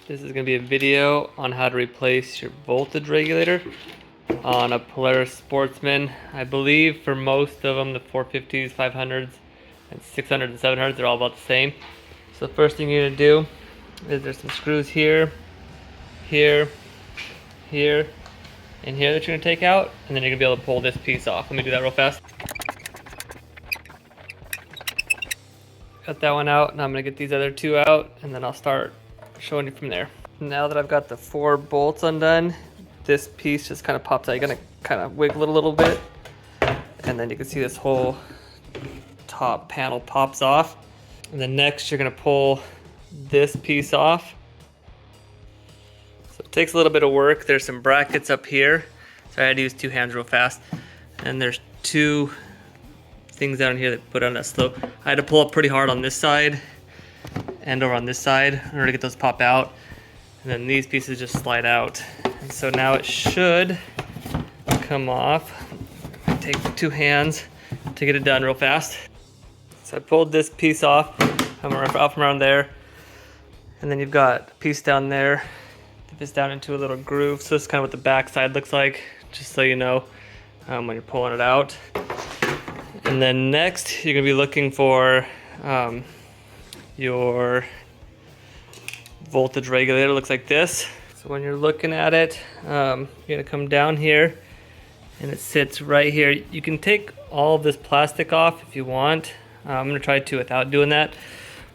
This is going to be a video on how to replace your voltage regulator on a Polaris Sportsman. I believe for most of them, the 450s, 500s, and 600s and 700s, they're all about the same. So the first thing you're going to do is there's some screws here, here, here, and here that you're going to take out, and then you're going to be able to pull this piece off. Let me do that real fast. Got that one out. Now I'm going to get these other two out, and then I'll start showing you from there. Now that I've got the 4 bolts undone, this piece just kind of pops out. You're going to kind of wiggle it a little bit, and then you can see this whole top panel pops off. And then next you're going to pull this piece off. So it takes a little bit of work. There's some brackets up here, so I had to use 2 hands real fast. And there's 2 things down here that put on that slope. I had to pull up pretty hard on this side and over on this side in order to get those pop out. And then these pieces just slide out. And so now it should come off. I take the 2 hands to get it done real fast. So I pulled this piece off. I'm off from around there. And then you've got a piece down there. Dip this down into a little groove. So this is kind of what the back side looks like, just so you know when you're pulling it out. And then next, you're going to be looking for your voltage regulator. It looks like this. So when you're looking at it, you're going to come down here, and it sits right here. You can take all of this plastic off if you want. I'm going to try to without doing that.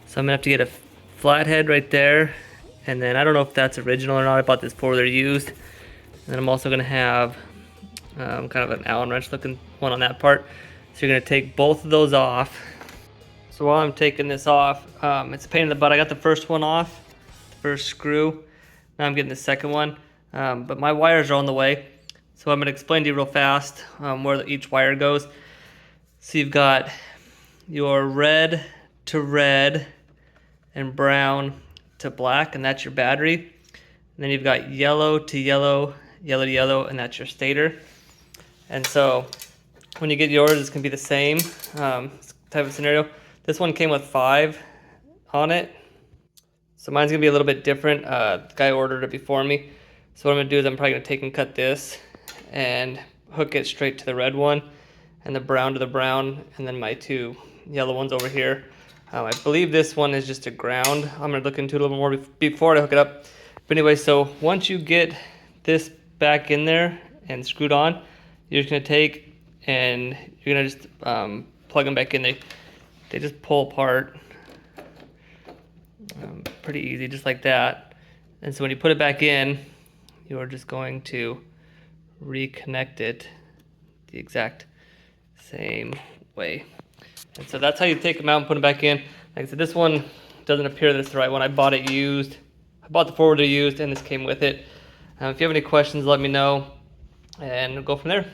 So I'm going to have to get a flathead right there. And then I don't know if that's original or not. I bought this 4-wheeler used. And then I'm also going to have kind of an Allen wrench looking one on that part. So you're going to take both of those off. So while I'm taking this off, it's a pain in the butt. I got the first one off, the first screw. Now I'm getting the second one, but my wires are on the way. So I'm going to explain to you real fast where each wire goes. So you've got your red to red and brown to black, and that's your battery. And then you've got yellow to yellow, yellow to yellow, and that's your stator. And so when you get yours, it's going to be the same type of scenario. This one came with 5 on it. So mine's going to be a little bit different. The guy ordered it before me. So what I'm going to do is I'm probably going to take and cut this and hook it straight to the red one and the brown to the brown, and then my 2 yellow ones over here. I believe this one is just a ground. I'm going to look into it a little more before I hook it up. But anyway, so once you get this back in there and screwed on, you're just going to take and you're going to just plug them back in. They just pull apart pretty easy, just like that. And so when you put it back in, you're just going to reconnect it the exact same way. And so that's how you take them out and put them back in. Like I said, this one doesn't appear that it's the right one. I bought it used. I bought the 4-wheeler used, and this came with it. If you have any questions, let me know, and we'll go from there.